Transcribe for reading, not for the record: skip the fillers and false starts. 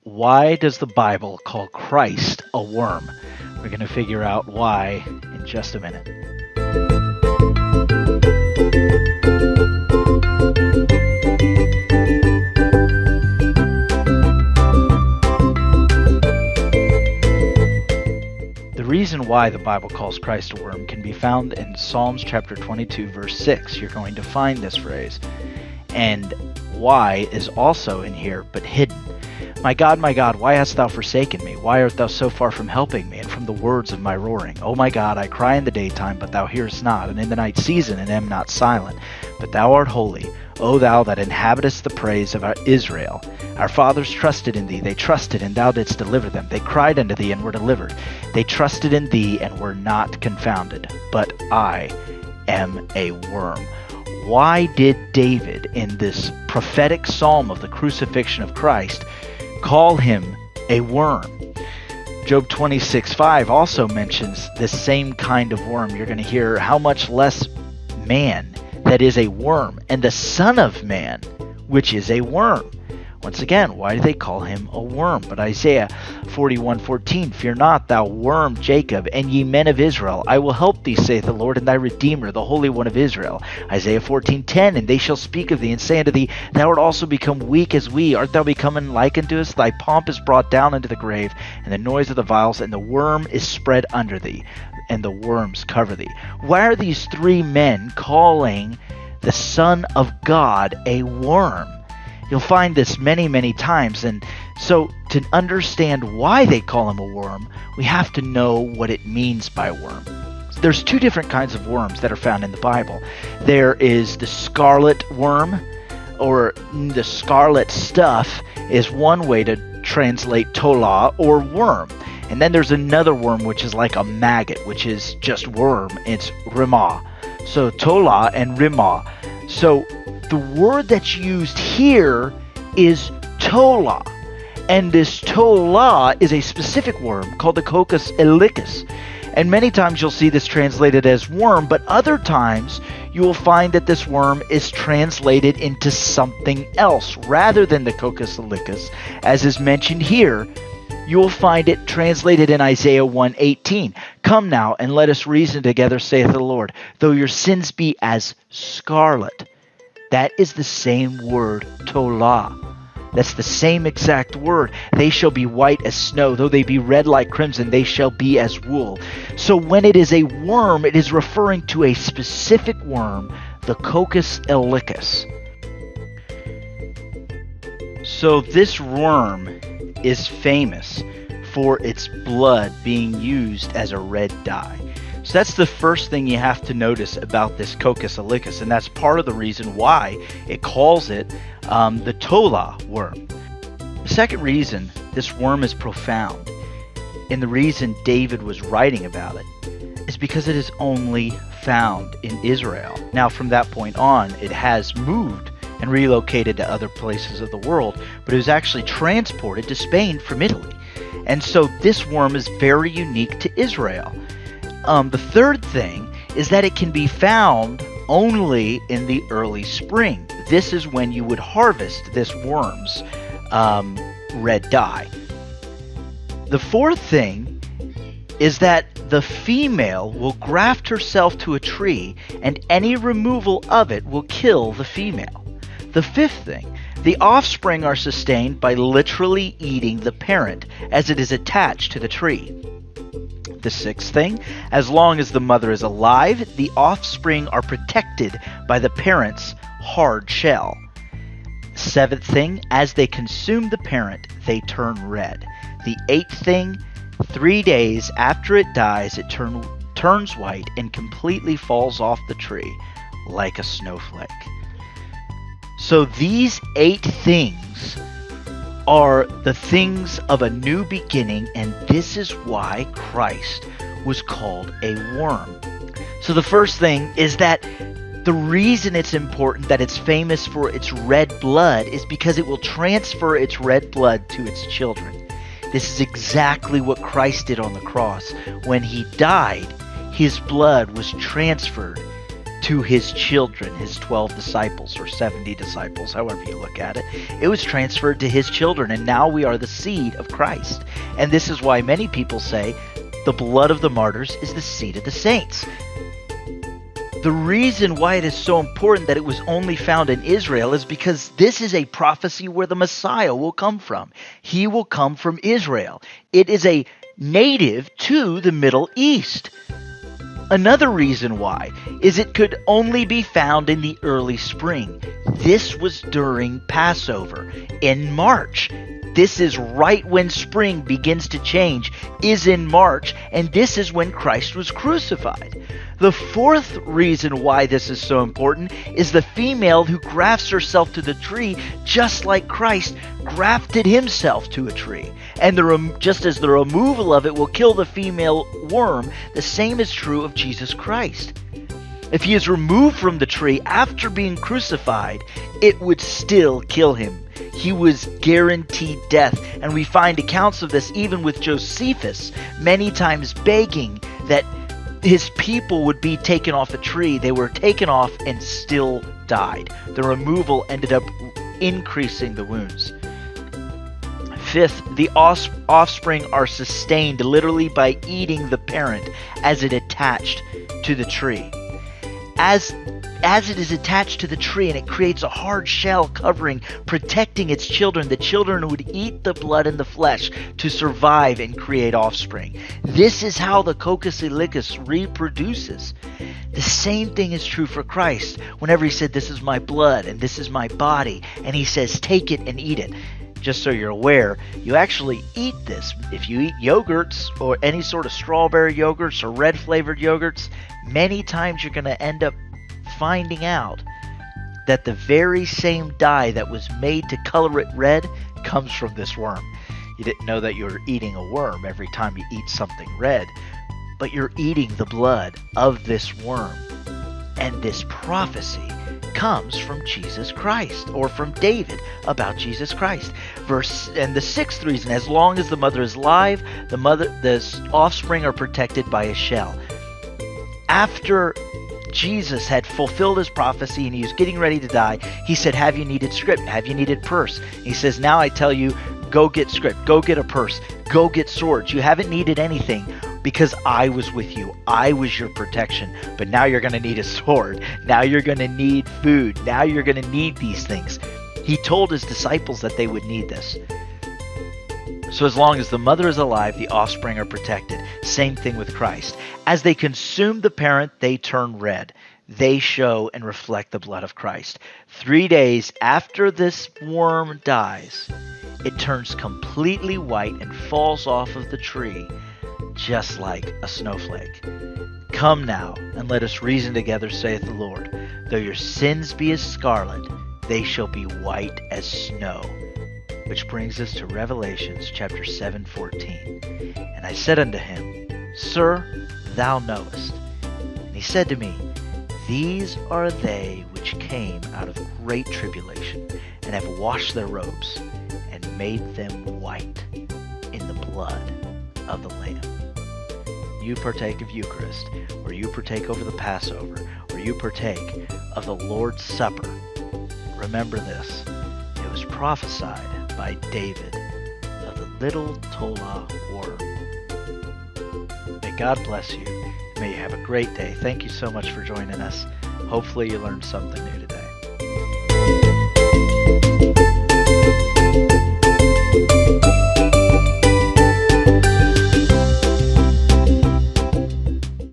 Why does the Bible call Christ a worm? We're going to figure out why in just a minute. The reason why the Bible calls Christ a worm can be found in Psalms chapter 22, verse 6. You're going to find this phrase. And why is also in here, but hidden. My God, why hast thou forsaken me? Why art thou so far from helping me, and from the words of my roaring? O my God, I cry in the daytime, but thou hearest not, and in the night season, and am not silent. But thou art holy, O thou that inhabitest the praise of Israel. Our fathers trusted in thee, they trusted, and thou didst deliver them. They cried unto thee, and were delivered. They trusted in thee, and were not confounded. But I am a worm. Why did David, in this prophetic psalm of the crucifixion of Christ, call him a worm? Job 26:5 also mentions this same kind of worm. You're going to hear how much less man that is a worm, and the Son of Man, which is a worm. Once again, why do they call him a worm? But Isaiah 41:14, Fear not, thou worm Jacob, and ye men of Israel. I will help thee, saith the Lord, and thy Redeemer, the Holy One of Israel. Isaiah 14:10, And they shall speak of thee, and say unto thee, Thou art also become weak as we. Art thou become like unto us? Thy pomp is brought down into the grave, and the noise of the vials, and the worm is spread under thee, and the worms cover thee. Why are these three men calling the Son of God a worm? You'll find this many, many times, and so to understand why they call him a worm, we have to know what it means by worm. There's two different kinds of worms that are found in the Bible. There is the scarlet worm, or the scarlet stuff is one way to translate tola, or worm. And then there's another worm which is like a maggot, which is just worm. It's rimah. So tola and rimah. So the word that's used here is tola. And this tola is a specific worm called the Coccus ilicis. And many times you'll see this translated as worm, but other times you will find that this worm is translated into something else rather than the Coccus ilicis, as is mentioned here. You will find it translated in Isaiah 1:18. Come now, and let us reason together, saith the Lord. Though your sins be as scarlet. That is the same word, tola. That's the same exact word. They shall be white as snow. Though they be red like crimson, they shall be as wool. So when it is a worm, it is referring to a specific worm, the Coccus ilicis. So this worm is famous for its blood being used as a red dye. So that's the first thing you have to notice about this Coccus ilicis, and that's part of the reason why it calls it the tola worm. The second reason this worm is profound, and the reason David was writing about it, is because it is only found in Israel. Now from that point on, it has moved and relocated to other places of the world, but it was actually transported to Spain from Italy. And so this worm is very unique to Israel. The third thing is that it can be found only in the early spring. This is when you would harvest this worm's red dye. The fourth thing is that the female will graft herself to a tree, and any removal of it will kill the female. The fifth thing, the offspring are sustained by literally eating the parent as it is attached to the tree. The sixth thing, as long as the mother is alive, the offspring are protected by the parent's hard shell. Seventh thing, as they consume the parent, they turn red. The eighth thing, 3 days after it dies, it turns white and completely falls off the tree like a snowflake. So these 8 things are the things of a new beginning, and this is why Christ was called a worm. So the first thing is that the reason it's important that it's famous for its red blood is because it will transfer its red blood to its children. This is exactly what Christ did on the cross. When he died, his blood was transferred to his children, his 12 disciples or 70 disciples, however you look at it. It was transferred to his children, and now we are the seed of Christ. And this is why many people say the blood of the martyrs is the seed of the saints. The reason why it is so important that it was only found in Israel is because this is a prophecy where the Messiah will come from. He will come from Israel. It is a native to the Middle East. Another reason why is it could only be found in the early spring. This was during Passover in March. This is right when spring begins to change, is in March, and this is when Christ was crucified. The fourth reason why this is so important is the female who grafts herself to the tree, just like Christ grafted himself to a tree. And just as the removal of it will kill the female worm, the same is true of Jesus Christ. If he is removed from the tree after being crucified, it would still kill him. He was guaranteed death, and we find accounts of this even with Josephus, many times begging that his people would be taken off a tree. They were taken off and still died. The removal ended up increasing the wounds. Fifth, the offspring are sustained literally by eating the parent as it attached to the tree. As it is attached to the tree and it creates a hard shell covering, protecting its children, the children would eat the blood and the flesh to survive and create offspring. This is how the Coccus ilicis reproduces. The same thing is true for Christ. Whenever he said, "This is my blood and this is my body," and he says, "Take it and eat it." Just so you're aware, you actually eat this. If you eat yogurts or any sort of strawberry yogurts or red flavored yogurts, many times you're going to end up finding out that the very same dye that was made to color it red comes from this worm. You didn't know that you were eating a worm every time you eat something red, but you're eating the blood of this worm. And this prophecy comes from Jesus Christ, or from David about Jesus Christ. And the sixth reason, as long as the mother is alive, the offspring are protected by a shell. After Jesus had fulfilled his prophecy and he was getting ready to die, he said, "Have you needed scrip? Have you needed purse?" He says, "Now I tell you, go get scrip, go get a purse, go get swords. You haven't needed anything because I was with you. I was your protection. But now you're going to need a sword. Now you're going to need food. Now you're going to need these things." He told his disciples that they would need this. So as long as the mother is alive, the offspring are protected. Same thing with Christ. As they consume the parent, they turn red. They show and reflect the blood of Christ. 3 days after this worm dies, it turns completely white and falls off of the tree, just like a snowflake. "Come now, and let us reason together, saith the Lord. Though your sins be as scarlet, they shall be white as snow." Which brings us to Revelations chapter 7:14. "And I said unto him, Sir, thou knowest. And he said to me, These are they which came out of great tribulation, and have washed their robes, and made them white in the blood of the Lamb." You partake of Eucharist, or you partake over the Passover, or you partake of the Lord's Supper. Remember this. It was prophesied by David of the little Tola worm. May God bless you. May you have a great day. Thank you so much for joining us. Hopefully you learned something new today.